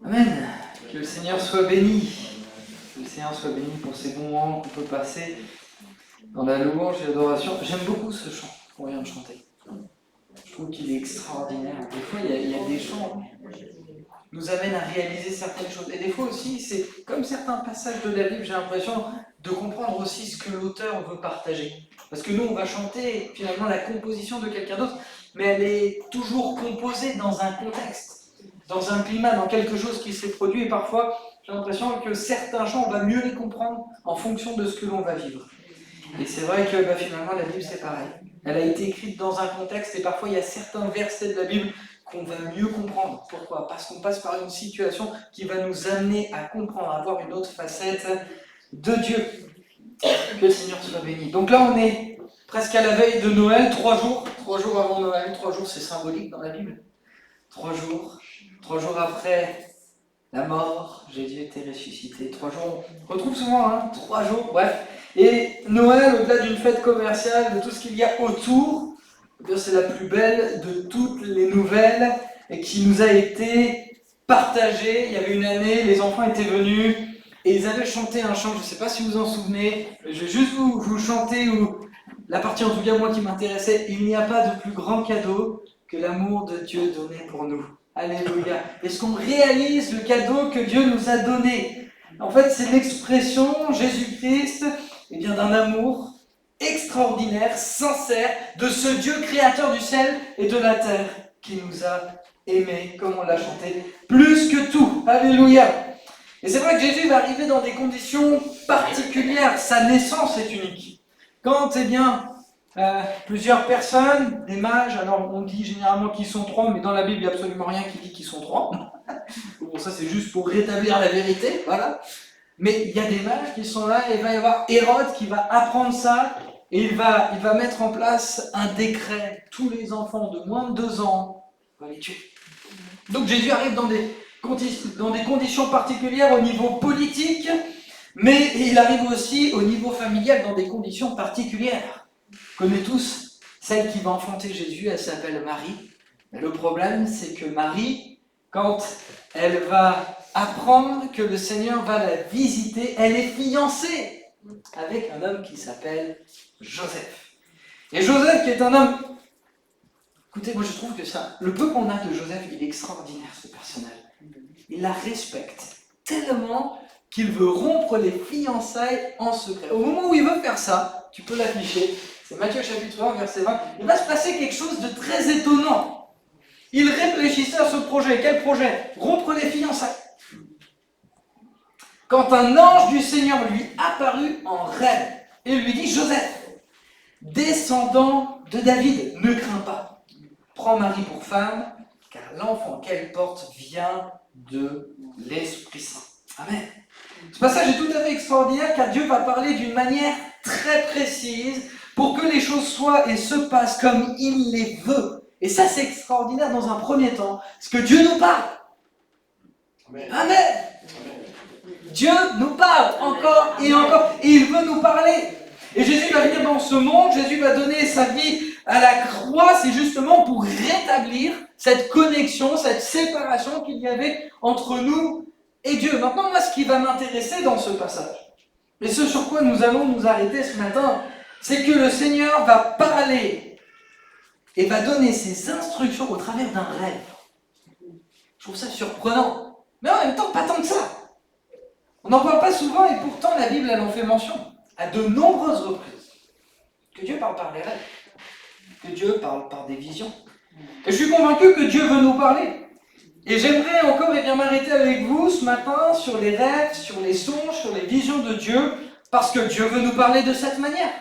Amen. Que le Seigneur soit béni. Que le Seigneur soit béni pour ces bons moments qu'on peut passer dans la louange et l'adoration. J'aime beaucoup ce chant qu'on vient de chanter. Je trouve qu'il est extraordinaire. Des fois, il y a des chants qui nous amènent à réaliser certaines choses. Et des fois aussi, c'est comme certains passages de la Bible, j'ai l'impression de comprendre aussi ce que l'auteur veut partager. Parce que nous, on va chanter finalement la composition de quelqu'un d'autre, mais elle est toujours composée dans un contexte, dans un climat, dans quelque chose qui s'est produit. Et parfois, j'ai l'impression que certains chants, on va mieux les comprendre en fonction de ce que l'on va vivre. Et c'est vrai que finalement, la Bible, c'est pareil. Elle a été écrite dans un contexte et parfois, il y a certains versets de la Bible qu'on va mieux comprendre. Pourquoi ? Parce qu'on passe par une situation qui va nous amener à comprendre, à voir une autre facette de Dieu. Que le Seigneur soit béni. Donc là, on est presque à la veille de Noël, 3 jours avant Noël. 3 jours, c'est symbolique dans la Bible. 3 jours après la mort, Jésus était ressuscité. 3 jours, on retrouve souvent, 3 jours, bref. Et Noël, au-delà d'une fête commerciale, de tout ce qu'il y a autour, c'est la plus belle de toutes les nouvelles et qui nous a été partagée. Il y avait une année, les enfants étaient venus et ils avaient chanté un chant, je ne sais pas si vous en souvenez, je vais juste vous chanter, ou la partie en tout cas moi qui m'intéressait. Il n'y a pas de plus grand cadeau que l'amour de Dieu donné pour nous. Alléluia. Est-ce qu'on réalise le cadeau que Dieu nous a donné ? En fait, c'est l'expression, Jésus-Christ, d'un amour extraordinaire, sincère, de ce Dieu créateur du ciel et de la terre, qui nous a aimés, comme on l'a chanté, plus que tout. Alléluia. Et c'est vrai que Jésus va arriver dans des conditions particulières. Sa naissance est unique. Quand, plusieurs personnes, des mages, alors on dit généralement qu'ils sont 3, mais dans la Bible, il n'y a absolument rien qui dit qu'ils sont 3. Bon, ça c'est juste pour rétablir la vérité, voilà. Mais il y a des mages qui sont là, et il va y avoir Hérode qui va apprendre ça, et il va mettre en place un décret. Tous les enfants de moins de 2 ans, on va les tuer. Donc Jésus arrive dans des conditions particulières au niveau politique, mais il arrive aussi au niveau familial dans des conditions particulières. On connaît tous celle qui va enfanter Jésus, elle s'appelle Marie. Mais le problème, c'est que Marie, quand elle va apprendre que le Seigneur va la visiter, elle est fiancée avec un homme qui s'appelle Joseph. Et Joseph, qui est un homme... Écoutez, moi je trouve que le peu qu'on a de Joseph, il est extraordinaire, ce personnage. Il la respecte tellement qu'il veut rompre les fiançailles en secret. Au moment où il veut faire ça, tu peux l'afficher, c'est Matthieu chapitre 1, verset 20, il va se passer quelque chose de très étonnant. Il réfléchissait à ce projet. Quel projet ? Rompre les fiançailles. Quand un ange du Seigneur lui apparut en rêve et lui dit « Joseph, descendant de David, ne crains pas. Prends Marie pour femme, car l'enfant qu'elle porte vient de l'Esprit Saint. » Amen. Ce passage est tout à fait extraordinaire car Dieu va parler d'une manière très précise pour que les choses soient et se passent comme il les veut. Et ça, c'est extraordinaire dans un premier temps, parce que Dieu nous parle. Amen. Amen. Dieu nous parle encore et encore, et il veut nous parler. Et Jésus va venir dans ce monde, Jésus va donner sa vie à la croix, c'est justement pour rétablir cette connexion, cette séparation qu'il y avait entre nous et Dieu. Maintenant, moi, ce qui va m'intéresser dans ce passage, et ce sur quoi nous allons nous arrêter ce matin, c'est que le Seigneur va parler et va donner ses instructions au travers d'un rêve. Je trouve ça surprenant, mais en même temps, pas tant que ça. On n'en parle pas souvent et pourtant la Bible, elle en fait mention à de nombreuses reprises. Que Dieu parle par les rêves, que Dieu parle par des visions. Et je suis convaincu que Dieu veut nous parler. Et j'aimerais encore m'arrêter avec vous ce matin sur les rêves, sur les songes, sur les visions de Dieu, parce que Dieu veut nous parler de cette manière.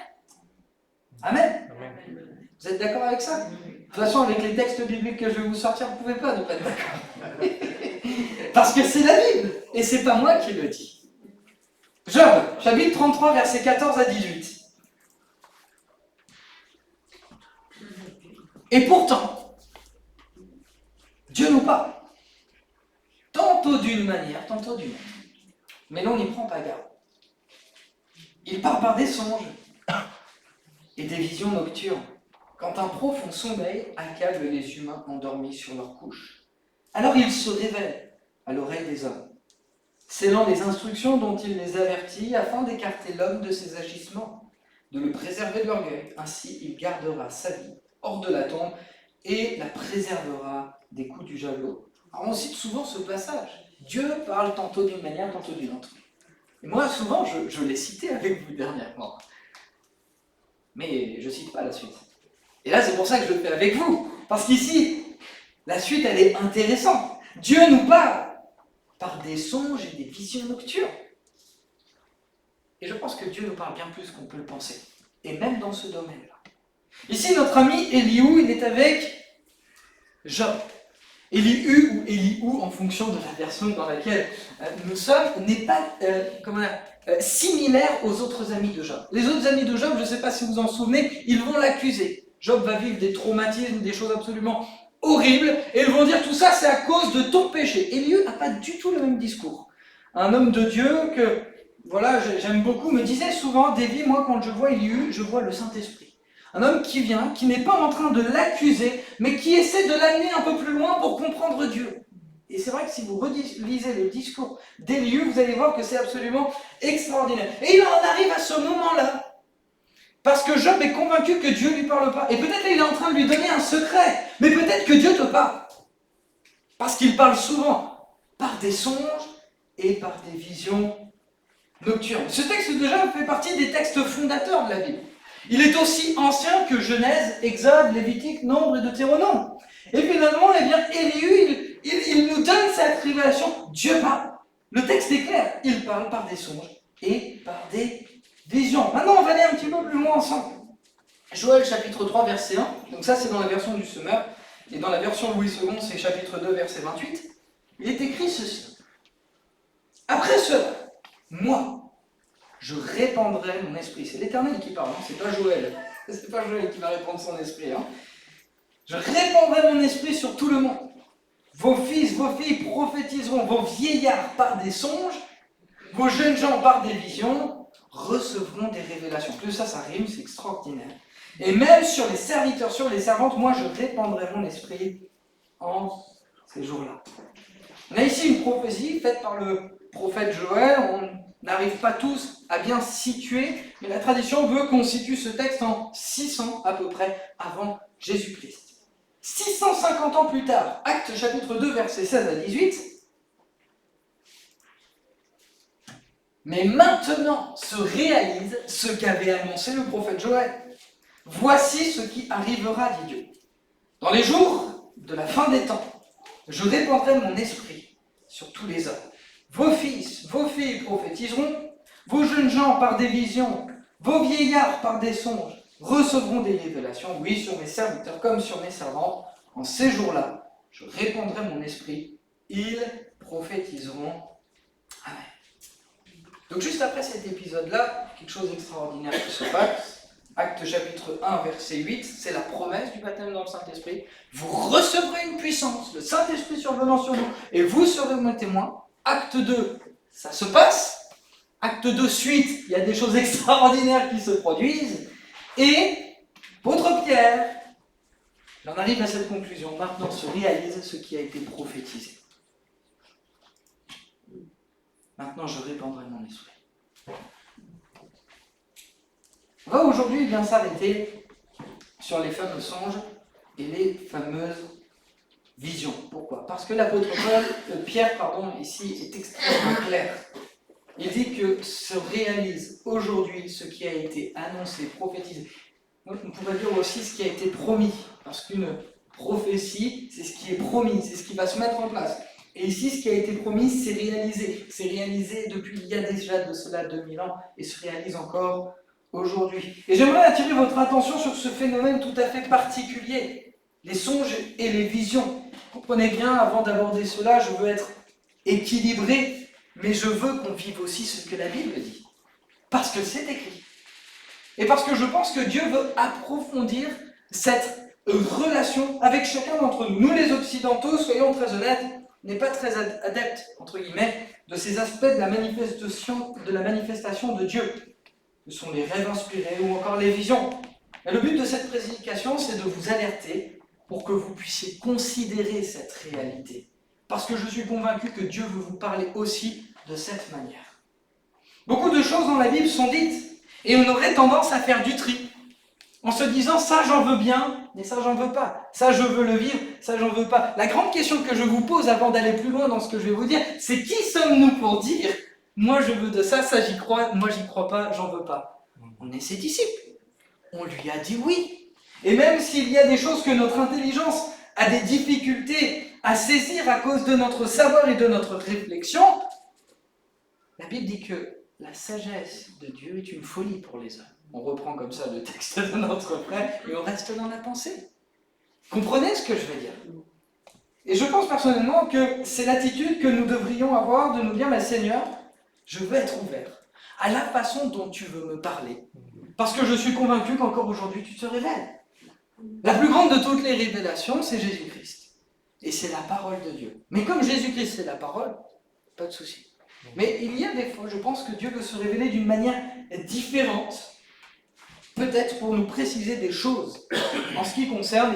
Amen. Vous êtes d'accord avec ça ? De toute façon, avec les textes bibliques que je vais vous sortir, vous ne pouvez pas ne pas être d'accord. Parce que c'est la Bible, et c'est pas moi qui le dis. Job, chapitre 33, versets 14 à 18. Et pourtant, Dieu nous parle. Tantôt d'une manière, tantôt d'une autre. Mais l'on n'y prend pas garde. Il parle par des songes et des visions nocturnes, quand un profond sommeil accable les humains endormis sur leur couche. Alors ils se révèlent à l'oreille des hommes, scellant les instructions dont il les avertit afin d'écarter l'homme de ses agissements, de le préserver de l'orgueil. Ainsi, il gardera sa vie hors de la tombe et la préservera des coups du javelot. Alors on cite souvent ce passage. Dieu parle tantôt d'une manière, tantôt d'une autre. Et moi, souvent, je l'ai cité avec vous dernièrement. Mais je ne cite pas la suite. Et là, c'est pour ça que je le fais avec vous. Parce qu'ici, la suite, elle est intéressante. Dieu nous parle par des songes et des visions nocturnes. Et je pense que Dieu nous parle bien plus qu'on peut le penser. Et même dans ce domaine-là. Ici, notre ami Elihu, il est avec Job. Elihu ou Elihu, en fonction de la version dans laquelle nous sommes, n'est pas similaire aux autres amis de Job. Les autres amis de Job, je ne sais pas si vous vous en souvenez, ils vont l'accuser. Job va vivre des traumatismes, des choses absolument horribles, et ils vont dire tout ça, c'est à cause de ton péché. Elihu n'a pas du tout le même discours. Un homme de Dieu que, voilà, j'aime beaucoup, me disait souvent, Davy, moi quand je vois Elihu, je vois le Saint-Esprit. Un homme qui vient, qui n'est pas en train de l'accuser, mais qui essaie de l'amener un peu plus loin pour comprendre Dieu. Et c'est vrai que si vous relisez le discours d'Elihu, vous allez voir que c'est absolument extraordinaire. Et il en arrive à ce moment-là, parce que Job est convaincu que Dieu ne lui parle pas. Et peut-être qu'il est en train de lui donner un secret, mais peut-être que Dieu te parle. Parce qu'il parle souvent par des songes et par des visions nocturnes. Ce texte de Job fait partie des textes fondateurs de la Bible. Il est aussi ancien que Genèse, Exode, Lévitique, Nombre et Deutéronome. Et finalement, eh bien, Elihu, il nous donne cette révélation. Dieu parle. Le texte est clair. Il parle par des songes et par des visions. Maintenant, on va aller un petit peu plus loin ensemble. Joël chapitre 3, verset 1. Donc ça, c'est dans la version du Semeur. Et dans la version Louis II, c'est chapitre 2, verset 28. Il est écrit ceci. Après cela, moi, je répandrai mon esprit. C'est l'Éternel qui parle, hein, c'est pas Joël. C'est pas Joël qui va répandre son esprit. Hein. Je répandrai mon esprit sur tout le monde. Vos fils, vos filles prophétiseront, vos vieillards par des songes, vos jeunes gens par des visions, recevront des révélations. Plus ça rime, c'est extraordinaire. Et même sur les serviteurs, sur les servantes, moi je répandrai mon esprit en ces jours-là. On a ici une prophétie faite par le prophète Joël. On n'arrive pas tous à bien situer, mais la tradition veut qu'on situe ce texte en 600 à peu près avant Jésus-Christ. 650 ans plus tard, Actes chapitre 2, versets 16 à 18. Mais maintenant se réalise ce qu'avait annoncé le prophète Joël. Voici ce qui arrivera, dit Dieu. Dans les jours de la fin des temps, je répandrai mon esprit sur tous les hommes. Vos fils, vos filles prophétiseront, vos jeunes gens par des visions, vos vieillards par des songes recevront des révélations, oui, sur mes serviteurs comme sur mes servantes. En ces jours-là, je répandrai mon esprit, ils prophétiseront. Amen. Donc juste après cet épisode-là, quelque chose d'extraordinaire qui se passe. Acte chapitre 1, verset 8, c'est la promesse du baptême dans le Saint-Esprit. Vous recevrez une puissance, le Saint-Esprit survenant sur vous, et vous serez mes témoins. Acte 2, ça se passe. Acte 2, suite, il y a des choses extraordinaires qui se produisent. Et, apôtre Pierre, il en arrive à cette conclusion. Maintenant se réalise ce qui a été prophétisé. Maintenant je répandrai mon esprit. On va aujourd'hui bien s'arrêter sur les fameux songes et les fameuses visions. Pourquoi ? Parce que l'apôtre Pierre, ici est extrêmement clair. Il dit que se réalise aujourd'hui ce qui a été annoncé, prophétisé. On pourrait dire aussi ce qui a été promis, parce qu'une prophétie, c'est ce qui est promis, c'est ce qui va se mettre en place. Et ici, ce qui a été promis, c'est réalisé. C'est réalisé depuis il y a déjà de cela 2000 ans, et se réalise encore aujourd'hui. Et j'aimerais attirer votre attention sur ce phénomène tout à fait particulier, les songes et les visions. Comprenez bien, avant d'aborder cela, je veux être équilibré, mais je veux qu'on vive aussi ce que la Bible dit. Parce que c'est écrit. Et parce que je pense que Dieu veut approfondir cette relation avec chacun d'entre nous. Nous les Occidentaux, soyons très honnêtes, n'est pas très adepte, entre guillemets, de ces aspects de la manifestation de Dieu. Ce sont les rêves inspirés ou encore les visions. Mais le but de cette prédication, c'est de vous alerter pour que vous puissiez considérer cette réalité. parce que je suis convaincu que Dieu veut vous parler aussi de cette manière. Beaucoup de choses dans la Bible sont dites, et on aurait tendance à faire du tri, en se disant ça j'en veux bien, mais ça j'en veux pas. Ça je veux le vivre, ça j'en veux pas. La grande question que je vous pose avant d'aller plus loin dans ce que je vais vous dire, c'est qui sommes-nous pour dire moi je veux de ça, ça j'y crois, moi j'y crois pas, j'en veux pas. On est ses disciples. On lui a dit oui. Et même s'il y a des choses que notre intelligence a des difficultés à saisir à cause de notre savoir et de notre réflexion, la Bible dit que la sagesse de Dieu est une folie pour les hommes. On reprend comme ça le texte de notre frère et on reste dans la pensée. Comprenez ce que je veux dire? Et je pense personnellement que c'est l'attitude que nous devrions avoir de nous dire, mais Seigneur, je veux être ouvert à la façon dont tu veux me parler. Parce que je suis convaincu qu'encore aujourd'hui tu te révèles. La plus grande de toutes les révélations, c'est Jésus-Christ. Et c'est la parole de Dieu. Mais comme Jésus-Christ c'est la parole, pas de souci. Mais il y a des fois, je pense que Dieu veut se révéler d'une manière différente, peut-être pour nous préciser des choses en ce qui concerne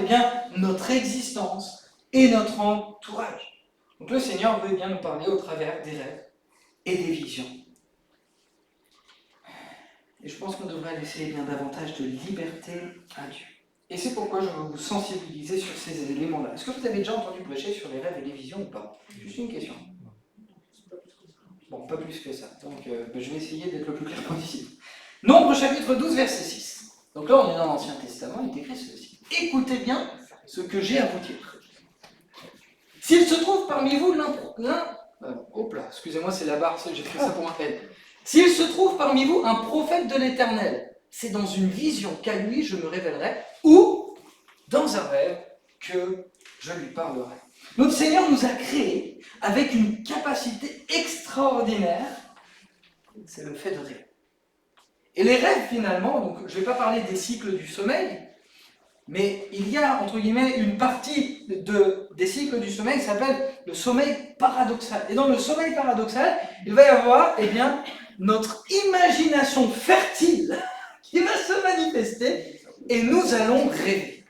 notre existence et notre entourage. Donc le Seigneur veut bien nous parler au travers des rêves et des visions. Et je pense qu'on devrait laisser bien davantage de liberté à Dieu. Et c'est pourquoi je veux vous sensibiliser sur ces éléments-là. Est-ce que vous avez déjà entendu prêcher sur les rêves et les visions ou pas? Juste une question. Bon, pas plus que ça. Donc je vais essayer d'être le plus clair possible. Nombre chapitre 12, verset 6. Donc là, on est dans l'Ancien Testament, il est écrit ceci. Écoutez bien ce que j'ai à vous dire. S'il se trouve parmi vous excusez-moi, c'est la barre, j'ai fait ça pour un peine. S'il se trouve parmi vous un prophète de l'Éternel, c'est dans une vision qu'à lui je me révélerai, ou dans un rêve que je lui parlerai. Notre Seigneur nous a créés avec une capacité extraordinaire, c'est le fait de rêver. Et les rêves finalement, donc je ne vais pas parler des cycles du sommeil, mais il y a entre guillemets une partie des cycles du sommeil qui s'appelle le sommeil paradoxal. Et dans le sommeil paradoxal, il va y avoir notre imagination fertile qui va se manifester et nous allons rêver.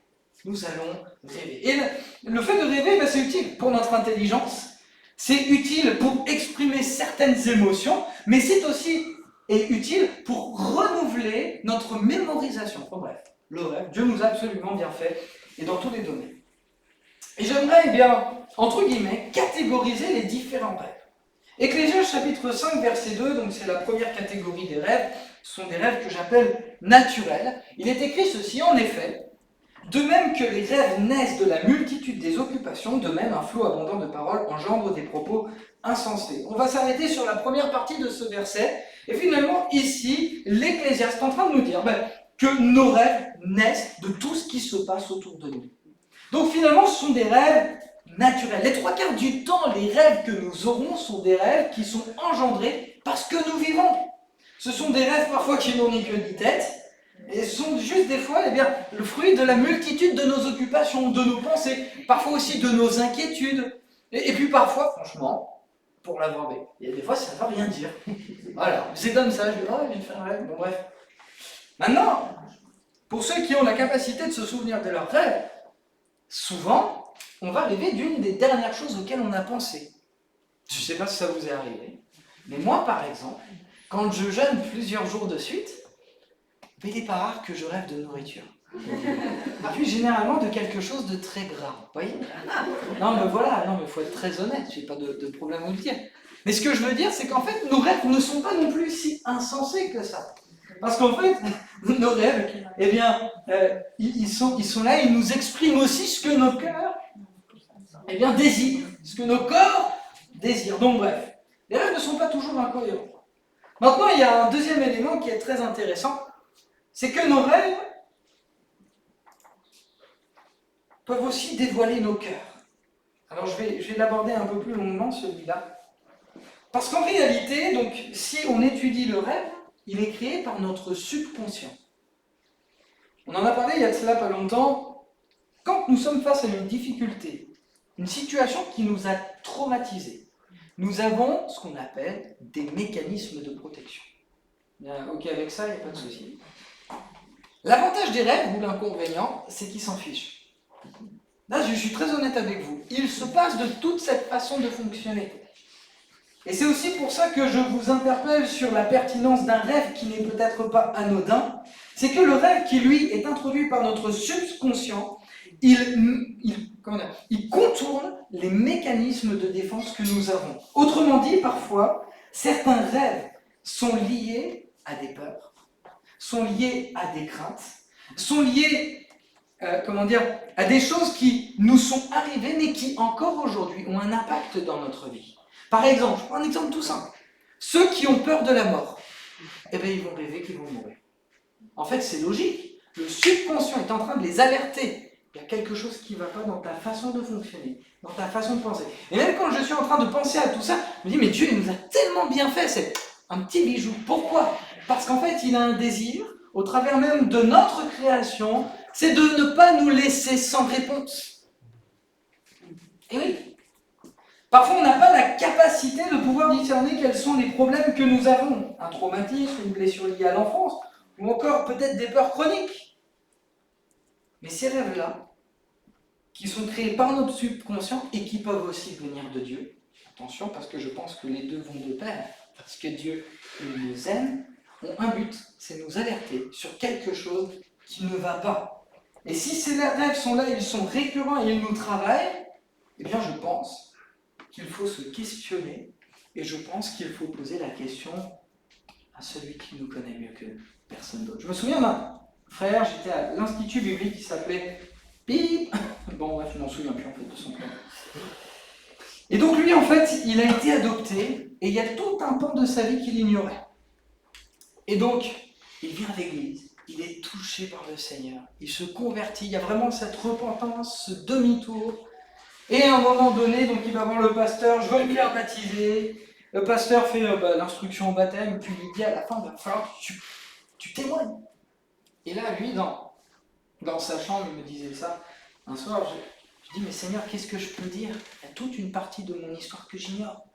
Nous allons rêver. Et le fait de rêver, c'est utile pour notre intelligence, c'est utile pour exprimer certaines émotions, mais c'est aussi utile pour renouveler notre mémorisation. Enfin bref, le rêve, Dieu nous a absolument bien fait, et dans tous les domaines. Et j'aimerais, entre guillemets, catégoriser les différents rêves. Ecclésiaste chapitre 5, verset 2, donc c'est la première catégorie des rêves, ce sont des rêves que j'appelle naturels. Il est écrit ceci, en effet, de même que les rêves naissent de la multitude des occupations, de même un flot abondant de paroles engendre des propos insensés. On va s'arrêter sur la première partie de ce verset, et finalement ici, l'Ecclésiaste est en train de nous dire que nos rêves naissent de tout ce qui se passe autour de nous. Donc finalement, ce sont des rêves naturels. Les 3/4 du temps, les rêves que nous aurons sont des rêves qui sont engendrés parce que nous vivons. Ce sont des rêves parfois qui n'ont ni queue ni tête, et ce sont juste des fois le fruit de la multitude de nos occupations, de nos pensées, parfois aussi de nos inquiétudes. Et puis parfois, franchement, pour l'avoir vécu, il y a des fois ça ne veut rien dire. Voilà, c'est comme ça, je vais faire un rêve, bon bref. Maintenant, pour ceux qui ont la capacité de se souvenir de leurs rêves, souvent, on va rêver d'une des dernières choses auxquelles on a pensé. Je ne sais pas si ça vous est arrivé, mais moi par exemple, quand je jeûne plusieurs jours de suite, il n'est pas rare que je rêve de nourriture. Et puis généralement de quelque chose de très gras, vous voyez? Non mais voilà, il faut être très honnête, je n'ai pas de problème à vous le dire. Mais ce que je veux dire, c'est qu'en fait, nos rêves ne sont pas non plus si insensés que ça. Parce qu'en fait, nos rêves, ils sont là, ils nous expriment aussi ce que nos cœurs désirent, ce que nos corps désirent. Donc bref, les rêves ne sont pas toujours incohérents. Maintenant, il y a un deuxième élément qui est très intéressant, c'est que nos rêves peuvent aussi dévoiler nos cœurs. Alors je vais l'aborder un peu plus longuement, celui-là. Parce qu'en réalité, donc, si on étudie le rêve, il est créé par notre subconscient. On en a parlé il y a de cela pas longtemps. Quand nous sommes face à une difficulté, une situation qui nous a traumatisés, nous avons ce qu'on appelle des mécanismes de protection. Ok, avec ça, il n'y a pas de souci. L'avantage des rêves ou l'inconvénient, c'est qu'ils s'en fichent. Là, je suis très honnête avec vous. Il se passe de toute cette façon de fonctionner. Et c'est aussi pour ça que je vous interpelle sur la pertinence d'un rêve qui n'est peut-être pas anodin. C'est que le rêve qui, lui, est introduit par notre subconscient, il contourne les mécanismes de défense que nous avons. Autrement dit, parfois, certains rêves sont liés à des peurs, sont liés à des craintes, sont liés à des choses qui nous sont arrivées, mais qui encore aujourd'hui ont un impact dans notre vie. Par exemple, je prends un exemple tout simple. Ceux qui ont peur de la mort, eh bien, ils vont rêver qu'ils vont mourir. En fait, c'est logique. Le subconscient est en train de les alerter. Il y a quelque chose qui ne va pas dans ta façon de fonctionner, dans ta façon de penser. Et même quand je suis en train de penser à tout ça, je me dis, mais Dieu, il nous a tellement bien fait, c'est un petit bijou. Pourquoi ? Parce qu'en fait, il a un désir, au travers même de notre création, c'est de ne pas nous laisser sans réponse. Et oui. Parfois, on n'a pas la capacité de pouvoir discerner quels sont les problèmes que nous avons. Un traumatisme, une blessure liée à l'enfance, ou encore peut-être des peurs chroniques. Mais ces rêves-là, qui sont créés par notre subconscient et qui peuvent aussi venir de Dieu, attention, parce que je pense que les deux vont de pair, parce que Dieu il nous aime, ont un but, c'est nous alerter sur quelque chose qui ne va pas. Et si ces rêves sont là, ils sont récurrents et ils nous travaillent, eh bien je pense qu'il faut se questionner et je pense qu'il faut poser la question à celui qui nous connaît mieux que personne d'autre. Je me souviens d'un frère, j'étais à l'institut biblique qui s'appelait Pip. Bon, bref, je m'en souviens plus en fait de son prénom. Et donc lui, en fait, il a été adopté et il y a tout un pan de sa vie qu'il ignorait. Et donc, il vient à l'église, il est touché par le Seigneur, il se convertit, il y a vraiment cette repentance, ce demi-tour. Et à un moment donné, donc il va voir le pasteur, je veux me faire baptiser. Le pasteur fait l'instruction au baptême, puis il dit à la fin, il va falloir que tu témoignes. Et là, lui, dans sa chambre, il me disait ça. Un soir, je dis, mais Seigneur, qu'est-ce que je peux dire ? Il y a toute une partie de mon histoire que j'ignore.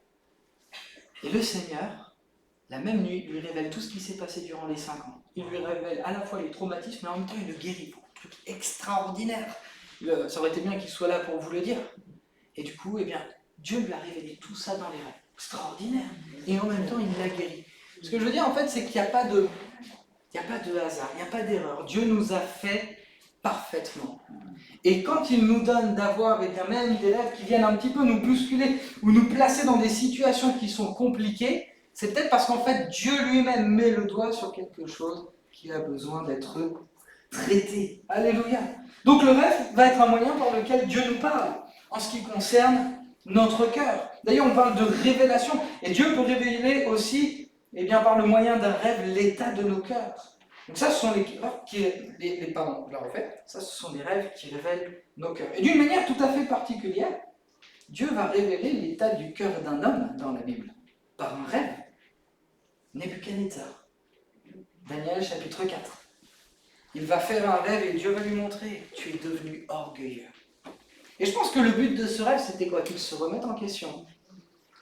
Et le Seigneur, la même nuit, lui révèle tout ce qui s'est passé durant les 5 ans. Il lui révèle à la fois les traumatismes, mais en même temps, il le guérit. Un truc extraordinaire. Ça aurait été bien qu'il soit là pour vous le dire. Et du coup, eh bien, Dieu lui a révélé tout ça dans les rêves. Extraordinaire. Et en même temps, il l'a guéri. Ce que je veux dire, en fait, c'est qu'il n'y a pas de hasard, il n'y a pas d'erreur. Dieu nous a fait parfaitement. Et quand il nous donne d'avoir même des rêves qui viennent un petit peu nous bousculer ou nous placer dans des situations qui sont compliquées, c'est peut-être parce qu'en fait, Dieu lui-même met le doigt sur quelque chose qui a besoin d'être traité. Alléluia. Donc le rêve va être un moyen par lequel Dieu nous parle en ce qui concerne notre cœur. D'ailleurs, on parle de révélation. Et Dieu peut révéler aussi, par le moyen d'un rêve, l'état de nos cœurs. Donc ça, ce sont ça, ce sont des rêves qui révèlent nos cœurs. Et d'une manière tout à fait particulière, Dieu va révéler l'état du cœur d'un homme dans la Bible, par un rêve. Nebuchadnezzar, Daniel chapitre 4. Il va faire un rêve et Dieu va lui montrer, tu es devenu orgueilleux. Et je pense que le but de ce rêve, c'était quoi ? Qu'il se remette en question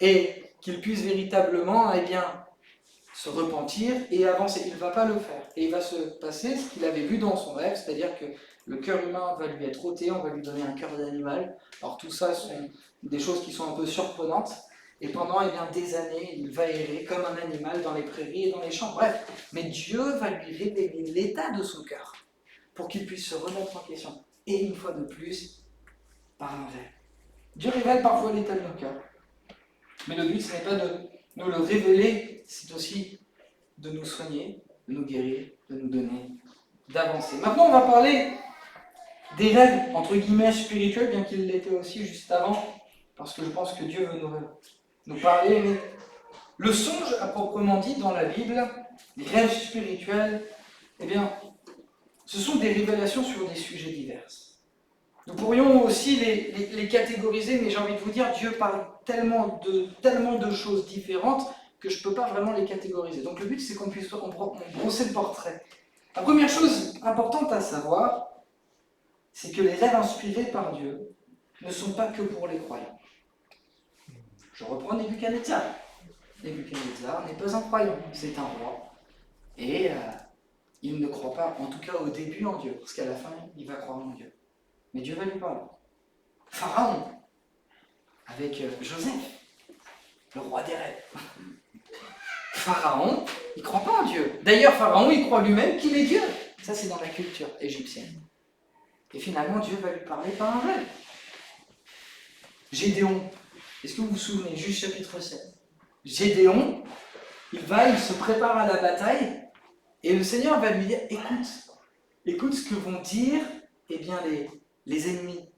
et qu'il puisse véritablement, se repentir et avancer. Il ne va pas le faire. Et il va se passer ce qu'il avait vu dans son rêve, c'est-à-dire que le cœur humain va lui être ôté, on va lui donner un cœur d'animal. Alors tout ça sont des choses qui sont un peu surprenantes. Et pendant des années, il va errer comme un animal dans les prairies et dans les champs. Bref, mais Dieu va lui révéler l'état de son cœur pour qu'il puisse se remettre en question. Et une fois de plus, par un rêve. Dieu révèle parfois l'état de nos cœurs. Mais le but, ce n'est pas de nous le révéler, c'est aussi de nous soigner, de nous guérir, de nous donner, d'avancer. Maintenant, on va parler des rêves, entre guillemets, spirituels, bien qu'il l'était aussi juste avant, parce que je pense que Dieu veut nous parler. Mais le songe, à proprement dit, dans la Bible, les rêves spirituels, ce sont des révélations sur des sujets divers. Nous pourrions aussi les catégoriser, mais j'ai envie de vous dire, Dieu parle tellement de choses différentes que je ne peux pas vraiment les catégoriser. Donc le but, c'est qu'on puisse brosser le portrait. La première chose importante à savoir, c'est que les rêves inspirés par Dieu ne sont pas que pour les croyants. Je reprends Nebuchadnezzar. Nebuchadnezzar n'est pas un croyant, c'est un roi. Et il ne croit pas, en tout cas au début, en Dieu, parce qu'à la fin, il va croire en Dieu. Mais Dieu va lui parler. Pharaon, avec Joseph, le roi des rêves. Pharaon, il ne croit pas en Dieu. D'ailleurs, Pharaon, il croit lui-même qu'il est Dieu. Ça, c'est dans la culture égyptienne. Et finalement, Dieu va lui parler par un rêve. Gédéon, est-ce que vous vous souvenez, Juge chapitre 7. Gédéon, il se prépare à la bataille, et le Seigneur va lui dire, écoute ce que vont dire les ennemis.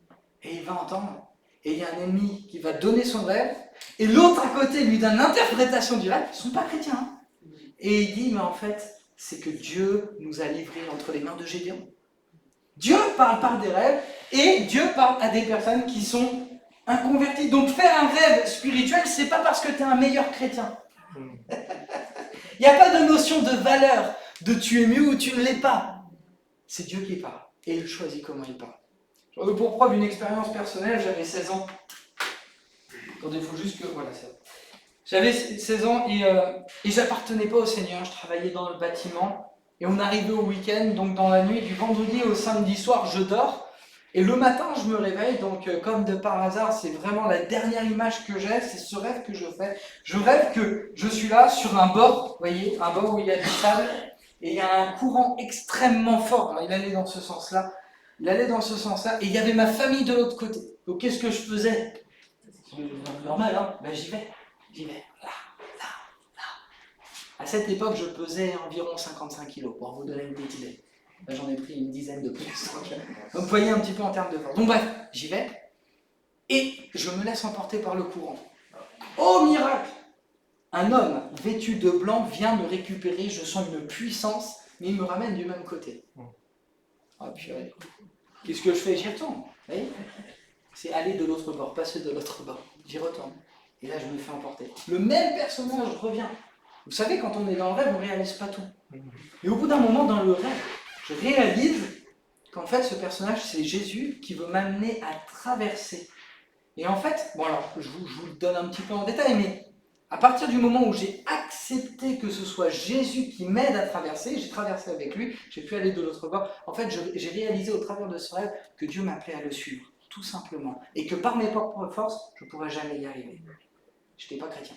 Et il va entendre. Et il y a un ennemi qui va donner son rêve, et l'autre à côté lui donne l'interprétation du rêve. Ils ne sont pas chrétiens. Hein. Et il dit, mais en fait, c'est que Dieu nous a livrés entre les mains de Gédéon. Dieu parle par des rêves, et Dieu parle à des personnes qui sont inconverties. Donc faire un rêve spirituel, c'est pas parce que tu es un meilleur chrétien. Il n'y a pas de notion de valeur, de tu es mieux ou tu ne l'es pas. C'est Dieu qui parle, et il choisit comment il parle. Pour preuve, une expérience personnelle, j'avais 16 ans. Attendez, il faut juste que... Voilà, c'est vrai. J'avais 16 ans et j'appartenais pas au Seigneur, je travaillais dans le bâtiment. Et on arrivait au week-end, donc dans la nuit du vendredi au samedi soir, je dors. Et le matin, je me réveille, donc comme de par hasard, c'est vraiment la dernière image que j'ai, c'est ce rêve que je fais. Je rêve que je suis là sur un bord, vous voyez, un bord où il y a du sable, et il y a un courant extrêmement fort. Il allait dans ce sens-là. Et il y avait ma famille de l'autre côté. Donc qu'est-ce que je faisais? C'est normal, hein? Ben j'y vais. Là. À cette époque, je pesais environ 55 kilos, pour vous donner une petite idée. Là, j'en ai pris une dizaine de plus. Donc vous voyez un petit peu en termes de force. Donc bref, j'y vais. Et je me laisse emporter par le courant. Oh miracle! Un homme vêtu de blanc vient me récupérer. Je sens une puissance, mais il me ramène du même côté. Ah purée. Qu'est-ce que je fais? J'y retourne. Vous voyez? C'est aller de l'autre bord, passer de l'autre bord. J'y retourne. Et là, je me fais emporter. Le même personnage revient. Vous savez, quand on est dans le rêve, on ne réalise pas tout. Et au bout d'un moment, dans le rêve, je réalise qu'en fait, ce personnage, c'est Jésus qui veut m'amener à traverser. Et en fait, bon alors, je vous le donne un petit peu en détail, mais à partir du moment où j'ai accepté que ce soit Jésus qui m'aide à traverser, j'ai traversé avec lui, j'ai pu aller de l'autre bord. En fait, j'ai réalisé au travers de ce rêve que Dieu m'appelait à le suivre, tout simplement. Et que par mes propres forces, je ne pourrais jamais y arriver. Je n'étais pas chrétien.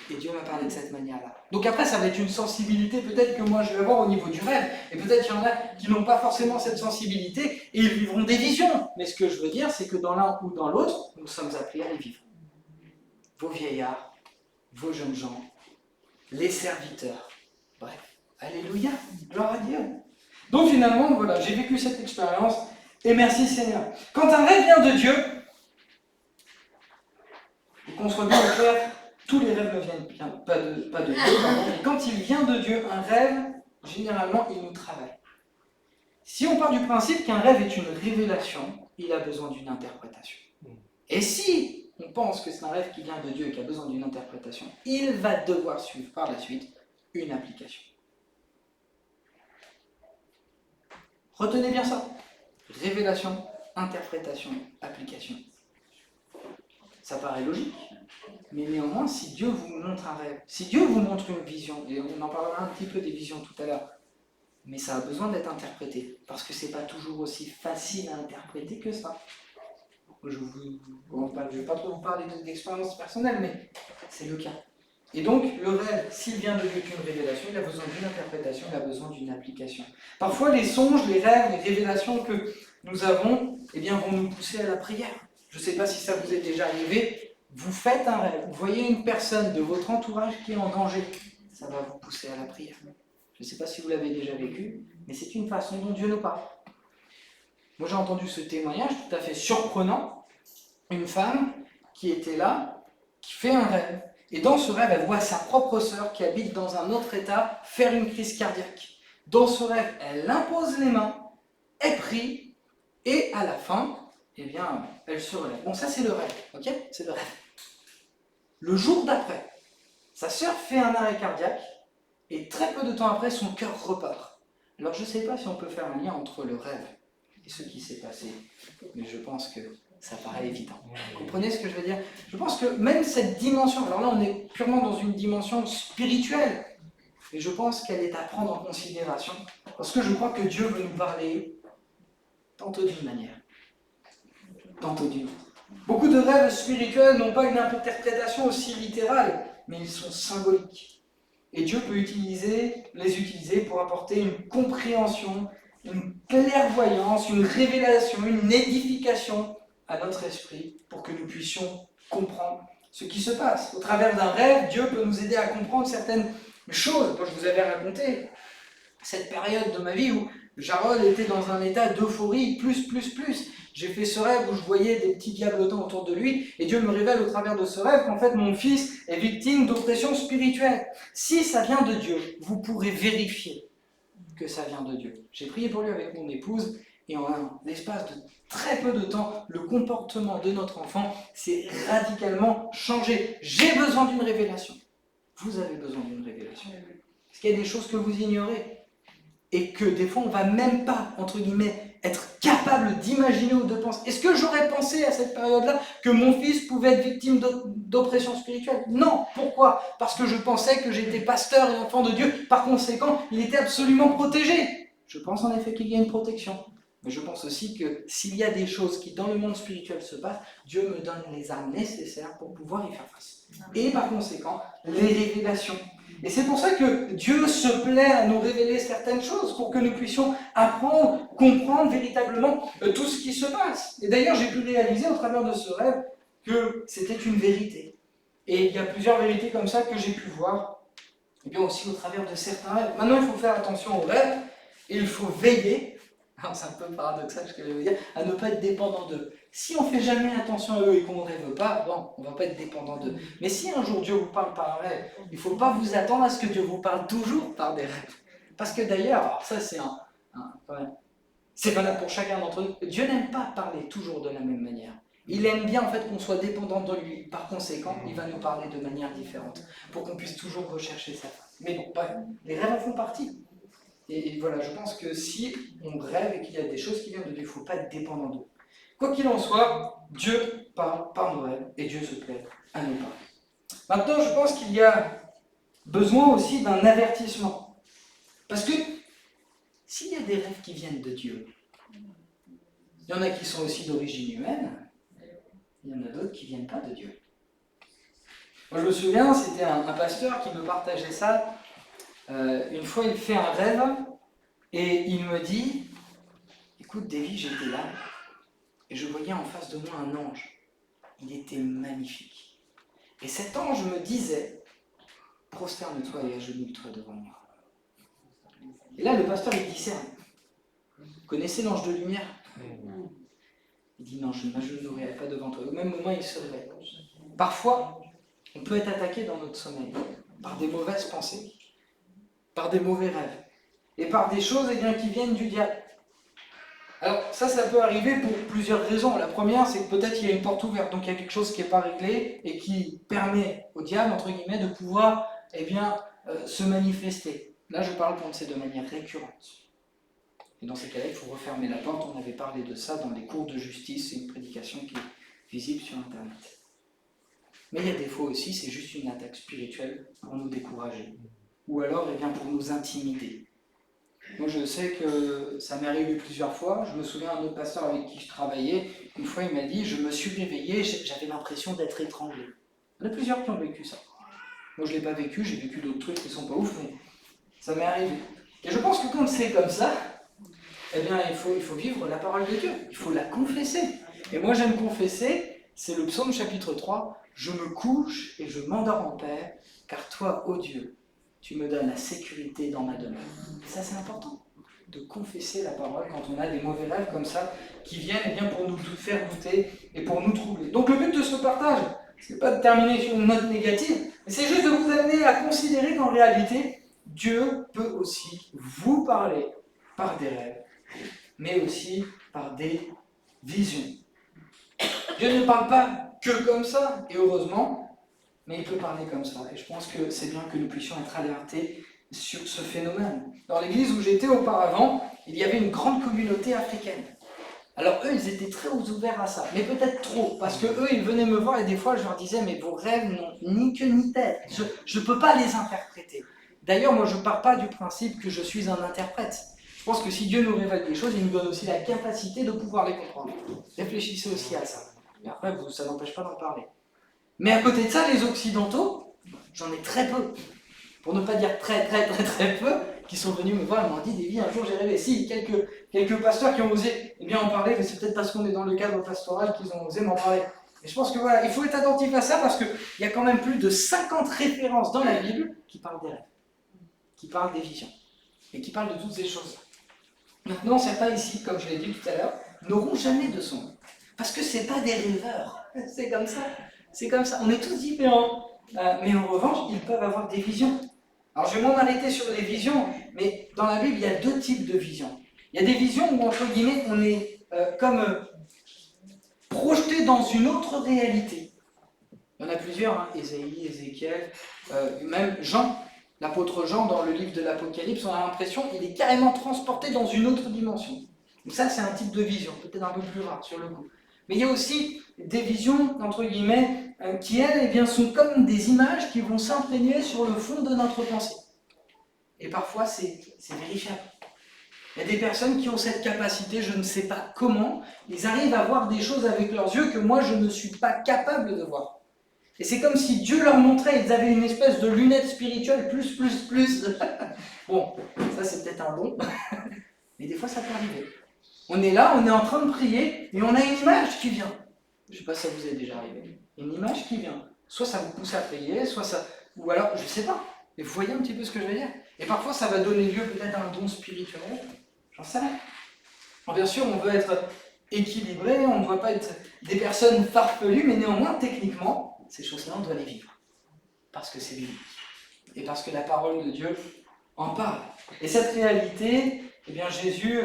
Et Dieu m'a parlé de cette manière-là. Donc après, ça va être une sensibilité peut-être que moi je vais avoir au niveau du rêve. Et peut-être qu'il y en a qui n'ont pas forcément cette sensibilité et ils vivront des visions. Mais ce que je veux dire, c'est que dans l'un ou dans l'autre, nous sommes appelés à les vivre. Vos vieillards, vos jeunes gens, les serviteurs. Bref, alléluia, gloire à Dieu. Donc finalement, voilà, j'ai vécu cette expérience et merci Seigneur. Quand un rêve vient de Dieu, et qu'on soit bien au clair, tous les rêves ne viennent pas de Dieu, et quand il vient de Dieu, un rêve, généralement, il nous travaille. Si on part du principe qu'un rêve est une révélation, il a besoin d'une interprétation. Et si on pense que c'est un rêve qui vient de Dieu et qui a besoin d'une interprétation, il va devoir suivre par la suite une application. Retenez bien ça. Révélation, interprétation, application. Ça paraît logique. Mais néanmoins, si Dieu vous montre un rêve, si Dieu vous montre une vision, et on en parlera un petit peu des visions tout à l'heure, mais ça a besoin d'être interprété, parce que c'est pas toujours aussi facile à interpréter que ça. Je ne vais pas trop vous parler d'expérience personnelle, mais c'est le cas. Et donc, le rêve, s'il vient de Dieu qu'une révélation, il a besoin d'une interprétation, il a besoin d'une application. Parfois, les songes, les rêves, les révélations que nous avons, vont nous pousser à la prière. Je ne sais pas si ça vous est déjà arrivé. Vous faites un rêve, vous voyez une personne de votre entourage qui est en danger, ça va vous pousser à la prière. Je ne sais pas si vous l'avez déjà vécu, mais c'est une façon dont Dieu nous parle. Moi j'ai entendu ce témoignage tout à fait surprenant, une femme qui était là, qui fait un rêve, et dans ce rêve elle voit sa propre sœur qui habite dans un autre état faire une crise cardiaque. Dans ce rêve, elle impose les mains, elle prie, et à la fin, elle se relève. Bon, ça c'est le rêve, ok? C'est le rêve. Le jour d'après, sa sœur fait un arrêt cardiaque et très peu de temps après, son cœur repart. Alors je ne sais pas si on peut faire un lien entre le rêve et ce qui s'est passé, mais je pense que ça paraît évident. Vous comprenez ce que je veux dire? Je pense que même cette dimension, alors là on est purement dans une dimension spirituelle, mais je pense qu'elle est à prendre en considération, parce que je crois que Dieu veut nous parler tantôt d'une manière, tantôt d'une autre. Beaucoup de rêves spirituels n'ont pas une interprétation aussi littérale, mais ils sont symboliques. Et Dieu peut les utiliser pour apporter une compréhension, une clairvoyance, une révélation, une édification à notre esprit pour que nous puissions comprendre ce qui se passe. Au travers d'un rêve, Dieu peut nous aider à comprendre certaines choses. Moi, je vous avais raconté cette période de ma vie où Jarod était dans un état d'euphorie, plus. J'ai fait ce rêve où je voyais des petits diablotins autour de lui, et Dieu me révèle au travers de ce rêve qu'en fait mon fils est victime d'oppression spirituelle. Si ça vient de Dieu, vous pourrez vérifier que ça vient de Dieu. J'ai prié pour lui avec mon épouse, et en l'espace de très peu de temps, le comportement de notre enfant s'est radicalement changé. J'ai besoin d'une révélation. Vous avez besoin d'une révélation. Est-ce qu'il y a des choses que vous ignorez ? Et que des fois on ne va même pas, entre guillemets, être capable d'imaginer ou de penser. Est-ce que j'aurais pensé à cette période-là que mon fils pouvait être victime d'oppression spirituelle ? Non. Pourquoi ? Parce que je pensais que j'étais pasteur et enfant de Dieu. Par conséquent, il était absolument protégé. Je pense en effet qu'il y a une protection. Mais je pense aussi que s'il y a des choses qui dans le monde spirituel se passent, Dieu me donne les armes nécessaires pour pouvoir y faire face. Et par conséquent, les révélations. Et c'est pour ça que Dieu se plaît à nous révéler certaines choses, pour que nous puissions apprendre, comprendre véritablement tout ce qui se passe. Et d'ailleurs, j'ai pu réaliser au travers de ce rêve que c'était une vérité. Et il y a plusieurs vérités comme ça que j'ai pu voir, et bien aussi au travers de certains rêves. Maintenant, il faut faire attention aux rêves, et il faut veiller, alors c'est un peu paradoxal ce que je veux dire, à ne pas être dépendant d'eux. Si on ne fait jamais attention à eux et qu'on ne rêve pas, bon, on ne va pas être dépendant d'eux. Mais si un jour Dieu vous parle par un rêve, il ne faut pas vous attendre à ce que Dieu vous parle toujours par des rêves. Parce que d'ailleurs, alors ça c'est valable pour chacun d'entre nous, Dieu n'aime pas parler toujours de la même manière. Il aime bien en fait qu'on soit dépendant de lui. Par conséquent, il va nous parler de manière différente, pour qu'on puisse toujours rechercher sa face. Mais bon, les rêves en font partie. Et voilà, je pense que si on rêve et qu'il y a des choses qui viennent de Dieu, il ne faut pas être dépendant d'eux. Quoi qu'il en soit, Dieu parle par nos rêves et Dieu se plaît à nous parler. Maintenant, je pense qu'il y a besoin aussi d'un avertissement. Parce que s'il y a des rêves qui viennent de Dieu, il y en a qui sont aussi d'origine humaine, il y en a d'autres qui ne viennent pas de Dieu. Moi, je me souviens, c'était un pasteur qui me partageait ça. Une fois, il fait un rêve et il me dit « Écoute, Davy, j'étais là. Et je voyais en face de moi un ange. Il était magnifique. Et cet ange me disait, prosterne-toi et agenouille-toi devant moi. » Et là, le pasteur, il discerne. Vous connaissez l'ange de lumière ? Il dit, non, je ne m'agenouillerai pas devant toi. Au même moment, il se réveille. Parfois, on peut être attaqué dans notre sommeil par des mauvaises pensées, par des mauvais rêves, et par des choses qui viennent du diable. Alors ça peut arriver pour plusieurs raisons. La première, c'est que peut-être il y a une porte ouverte, donc il y a quelque chose qui n'est pas réglé et qui permet au diable, entre guillemets, de pouvoir se manifester. Là, je parle quand c'est de manière récurrente. Et dans ces cas-là, il faut refermer la porte. On avait parlé de ça dans les cours de justice, c'est une prédication qui est visible sur Internet. Mais il y a des fois aussi, c'est juste une attaque spirituelle pour nous décourager. Ou alors, pour nous intimider. Moi, je sais que ça m'est arrivé plusieurs fois. Je me souviens d'un autre pasteur avec qui je travaillais. Une fois, il m'a dit, je me suis réveillé, j'avais l'impression d'être étranglé. Il y en a plusieurs qui ont vécu ça. Moi, je ne l'ai pas vécu, j'ai vécu d'autres trucs qui ne sont pas ouf, mais ça m'est arrivé. Et je pense que quand c'est comme ça, il faut vivre la parole de Dieu. Il faut la confesser. Et moi, j'aime confesser, c'est le psaume chapitre 3. Je me couche et je m'endors en paix, car toi, ô Dieu, tu me donnes la sécurité dans ma demeure. Et ça, c'est important, de confesser la parole quand on a des mauvais rêves comme ça, qui viennent pour nous faire douter et pour nous troubler. Donc le but de ce partage, ce n'est pas de terminer sur une note négative, mais c'est juste de vous amener à considérer qu'en réalité, Dieu peut aussi vous parler par des rêves, mais aussi par des visions. Dieu ne parle pas que comme ça, et heureusement, mais il peut parler comme ça. Et je pense que c'est bien que nous puissions être alertés sur ce phénomène. Dans l'église où j'étais auparavant, il y avait une grande communauté africaine. Alors eux, ils étaient très ouverts à ça, mais peut-être trop, parce que eux, ils venaient me voir et des fois, je leur disais, mais vos rêves n'ont ni queue ni tête. Je ne peux pas les interpréter. D'ailleurs, moi, je ne pars pas du principe que je suis un interprète. Je pense que si Dieu nous révèle des choses, il nous donne aussi la capacité de pouvoir les comprendre. Réfléchissez aussi à ça. Et après, ça n'empêche pas d'en parler. Mais à côté de ça, les Occidentaux, j'en ai très peu, pour ne pas dire très peu, qui sont venus me voir et m'ont dit, Davy, un jour j'ai rêvé. Si, quelques pasteurs qui ont osé en parler, mais c'est peut-être parce qu'on est dans le cadre pastoral qu'ils ont osé m'en parler. Et je pense que voilà, il faut être attentif à ça parce qu'il y a quand même plus de 50 références dans la Bible qui parlent des rêves, qui parlent des visions, et qui parlent de toutes ces choses. Maintenant, certains ici, comme je l'ai dit tout à l'heure, n'auront jamais de son. Parce que c'est pas des rêveurs. C'est comme ça. C'est comme ça. On est tous différents. Mais en revanche, ils peuvent avoir des visions. Alors, je vais m'en arrêter sur les visions, mais dans la Bible, il y a deux types de visions. Il y a des visions où, entre guillemets, on est projeté dans une autre réalité. Il y en a plusieurs, hein. Ésaïe, Ézéchiel, même Jean. L'apôtre Jean, dans le livre de l'Apocalypse, on a l'impression qu'il est carrément transporté dans une autre dimension. Donc ça, c'est un type de vision, peut-être un peu plus rare sur le coup. Mais il y a aussi des visions, entre guillemets, qui, elles, eh bien, sont comme des images qui vont s'imprégner sur le fond de notre pensée. Et parfois, c'est vérifiable. Il y a des personnes qui ont cette capacité, je ne sais pas comment, ils arrivent à voir des choses avec leurs yeux que moi, je ne suis pas capable de voir. Et c'est comme si Dieu leur montrait, ils avaient une espèce de lunette spirituelle, plus. Bon, ça c'est peut-être un don, mais des fois ça peut arriver. On est là, on est en train de prier, et on a une image qui vient. Je ne sais pas si ça vous est déjà arrivé. Une image qui vient. Soit ça vous pousse à prier, soit ça... Ou alors, je ne sais pas. Mais vous voyez un petit peu ce que je veux dire. Et parfois ça va donner lieu peut-être à un don spirituel. J'en sais rien. Alors, bien sûr, on veut être équilibré, on ne doit pas être des personnes farfelues, mais néanmoins, techniquement, ces choses-là, on doit les vivre. Parce que c'est biblique. Et parce que la parole de Dieu en parle. Et cette réalité, eh bien, Jésus,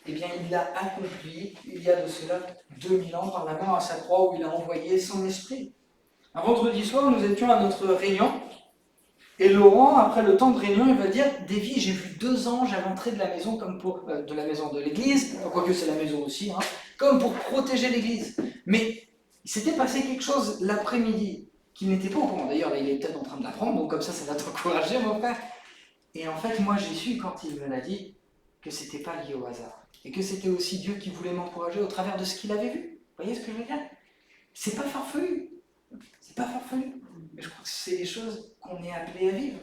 eh bien, il l'a accomplie il y a de cela 2000 ans par la mort à sa croix où il a envoyé son esprit. Un vendredi soir, nous étions à notre réunion. Et Laurent, après le temps de réunion, il va dire « Davy, j'ai vu 2 anges à l'entrée de la maison, comme pour, de la maison de l'église, quoique c'est la maison aussi, hein, comme pour protéger l'église. » Mais il s'était passé quelque chose l'après-midi qui n'était pas au courant. D'ailleurs, là, il est peut-être en train de l'apprendre, donc comme ça va t'encourager, mon frère. Et en fait, moi, j'ai su, quand il me l'a dit, que c'était pas lié au hasard. Et que c'était aussi Dieu qui voulait m'encourager au travers de ce qu'il avait vu. Vous voyez ce que je veux dire? C'est pas farfelu. C'est pas farfelu. Mais je crois que c'est des choses qu'on est appelé à vivre.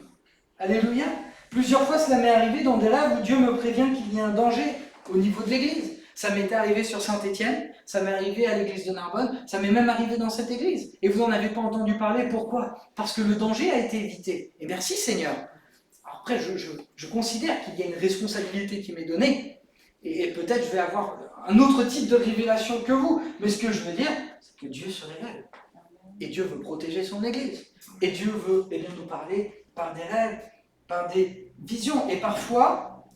Alléluia. Plusieurs fois, cela m'est arrivé dans des rêves où Dieu me prévient qu'il y a un danger au niveau de l'église. Ça m'était arrivé sur Saint-Étienne, ça m'est arrivé à l'église de Narbonne, ça m'est même arrivé dans cette église. Et vous n'en avez pas entendu parler, pourquoi? Parce que le danger a été évité. Et merci Seigneur. Alors après, je considère qu'il y a une responsabilité qui m'est donnée, et peut-être je vais avoir un autre type de révélation que vous, mais ce que je veux dire, c'est que Dieu se révèle. Et Dieu veut protéger son église. Et Dieu veut bien nous parler par des rêves, par des visions. Et parfois,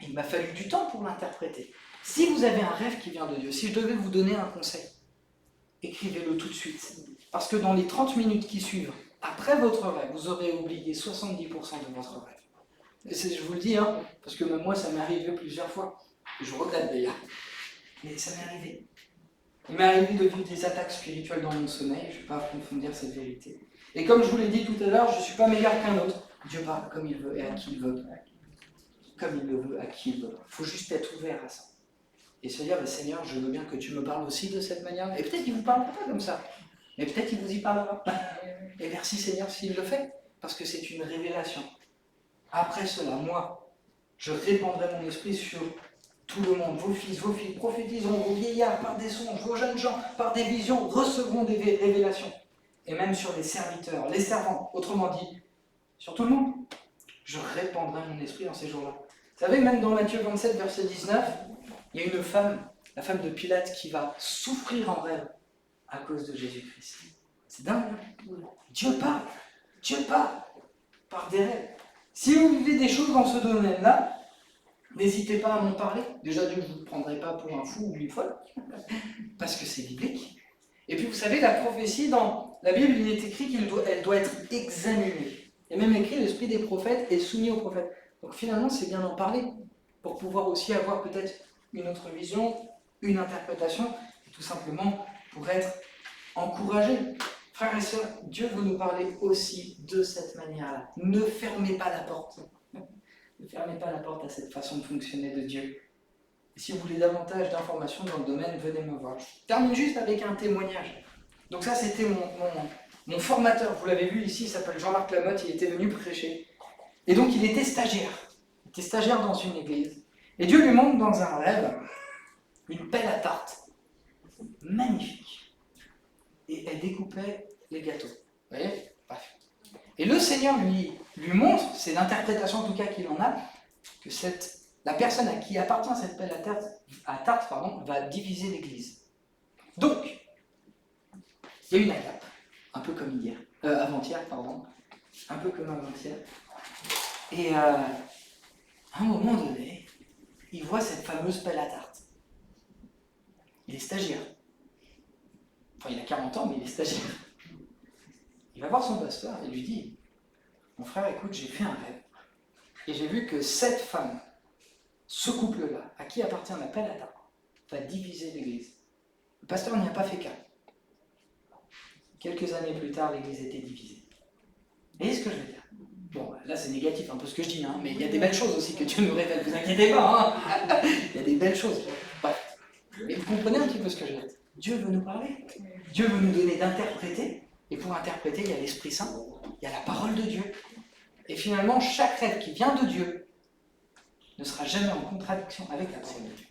il m'a fallu du temps pour l'interpréter. Si vous avez un rêve qui vient de Dieu, si je devais vous donner un conseil, écrivez-le tout de suite. Parce que dans les 30 minutes qui suivent, après votre rêve, vous aurez oublié 70% de votre rêve. Et je vous le dis, hein, parce que même moi, ça m'est arrivé plusieurs fois. Je regrette d'ailleurs. Mais ça m'est arrivé. Il m'est arrivé de vivre des attaques spirituelles dans mon sommeil, je ne vais pas approfondir cette vérité. Et comme je vous l'ai dit tout à l'heure, je ne suis pas meilleur qu'un autre. Dieu parle comme il veut et à qui il veut. Comme il le veut, à qui il veut. Il faut juste être ouvert à ça. Et se dire, Seigneur, je veux bien que tu me parles aussi de cette manière. Et peut-être qu'il ne vous parlera pas comme ça. Mais peut-être qu'il vous y parlera. Et merci Seigneur s'il le fait. Parce que c'est une révélation. Après cela, moi, je répandrai mon esprit sur tout le monde, vos fils, vos filles, prophétiseront, vos vieillards par des songes, vos jeunes gens par des visions recevront des révélations. Et même sur les serviteurs, les servants, autrement dit, sur tout le monde. Je répandrai mon esprit dans ces jours-là. Vous savez, même dans Matthieu 27, verset 19, il y a une femme, la femme de Pilate, qui va souffrir en rêve à cause de Jésus-Christ. C'est dingue, hein? Dieu parle par des rêves. Si vous vivez des choses dans ce domaine-là, n'hésitez pas à m'en parler. Déjà, Dieu ne vous prendrait pas pour un fou ou une folle, parce que c'est biblique. Et puis, vous savez, la prophétie, dans la Bible, il est écrit qu'elle doit être examinée. Il y a même écrit, l'esprit des prophètes est soumis aux prophètes. Donc finalement, c'est bien d'en parler, pour pouvoir aussi avoir peut-être une autre vision, une interprétation, et tout simplement pour être encouragé. Frères et sœurs, Dieu veut nous parler aussi de cette manière-là. Ne fermez pas la porte. Ne fermez pas la porte à cette façon de fonctionner de Dieu. Et si vous voulez davantage d'informations dans le domaine, venez me voir. Je termine juste avec un témoignage. Donc ça, c'était mon formateur. Vous l'avez vu ici, il s'appelle Jean-Marc Lamotte, il était venu prêcher. Et donc, il était stagiaire. Il était stagiaire dans une église. Et Dieu lui montre dans un rêve une pelle à tarte. Magnifique. Et elle découpait les gâteaux. Vous voyez? Bref. Et le Seigneur lui montre, c'est l'interprétation en tout cas qu'il en a, que la personne à qui appartient cette pelle à tarte va diviser l'Église. Donc, il y a une étape, un peu comme avant-hier, un peu comme avant-hier. Et à un moment donné, il voit cette fameuse pelle à tarte. Il est stagiaire. Enfin, il a 40 ans, mais il est stagiaire. Il va voir son pasteur et lui dit « Mon frère, écoute, j'ai fait un rêve. Et j'ai vu que cette femme, ce couple-là, à qui appartient la pelle à tarte, va diviser l'Église. » Le pasteur n'y a pas fait cas. Quelques années plus tard, l'Église était divisée. Vous voyez ce que je veux dire? Bon, là c'est négatif un peu ce que je dis, mais il y a des belles choses aussi que Dieu nous révèle, vous inquiétez pas, il y a des belles choses. Bref. Mais vous comprenez un petit peu ce que je veux dire? Dieu veut nous parler, Dieu veut nous donner d'interpréter, et pour interpréter, il y a l'Esprit Saint, il y a la parole de Dieu. Et finalement, chaque rêve qui vient de Dieu ne sera jamais en contradiction avec la parole de Dieu.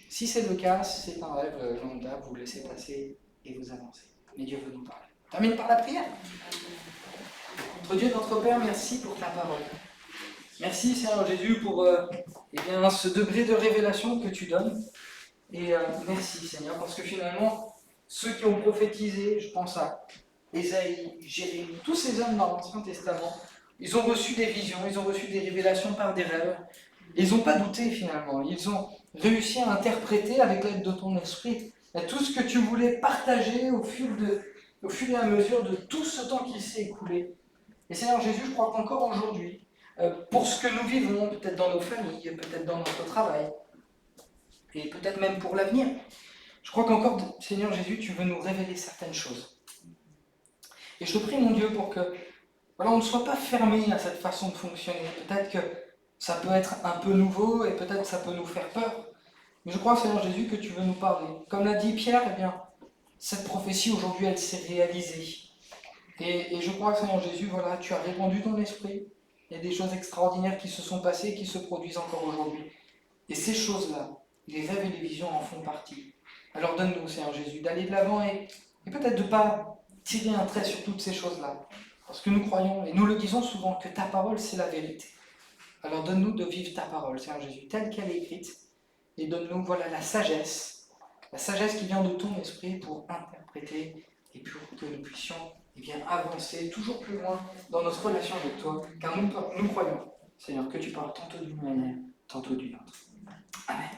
Si c'est le cas, c'est un rêve lambda, vous laissez passer et vous avancez. Mais Dieu veut nous parler. On termine par la prière. Notre Dieu, notre Père, merci pour ta parole. Merci Seigneur Jésus pour ce degré de révélation que tu donnes. Et merci Seigneur, parce que finalement, ceux qui ont prophétisé, je pense à Ésaïe, Jérémie, tous ces hommes dans l'Ancien Testament, ils ont reçu des visions, ils ont reçu des révélations par des rêves. Et ils n'ont pas douté finalement, ils ont réussi à interpréter avec l'aide de ton esprit tout ce que tu voulais partager au fur et à mesure de tout ce temps qui s'est écoulé. Et Seigneur Jésus, je crois qu'encore aujourd'hui, pour ce que nous vivons, peut-être dans nos familles, peut-être dans notre travail, et peut-être même pour l'avenir, je crois qu'encore, Seigneur Jésus, tu veux nous révéler certaines choses. Et je te prie, mon Dieu, pour que on ne soit pas fermé à cette façon de fonctionner. Peut-être que ça peut être un peu nouveau et peut-être que ça peut nous faire peur. Mais je crois, Seigneur Jésus, que tu veux nous parler. Comme l'a dit Pierre, cette prophétie aujourd'hui, elle s'est réalisée. Et je crois, Seigneur Jésus, tu as répandu ton esprit. Il y a des choses extraordinaires qui se sont passées et qui se produisent encore aujourd'hui. Et ces choses-là, les rêves et les visions en font partie. Alors donne-nous, Seigneur Jésus, d'aller de l'avant et peut-être de ne pas tirer un trait sur toutes ces choses-là. Parce que nous croyons, et nous le disons souvent, que ta parole, c'est la vérité. Alors donne-nous de vivre ta parole, Seigneur Jésus, telle qu'elle est écrite. Et donne-nous, la sagesse qui vient de ton esprit pour interpréter et pour que nous puissions avancer toujours plus loin dans notre relation avec toi. Car nous croyons, Seigneur, que tu parles tantôt d'une manière, tantôt d'une autre. Amen.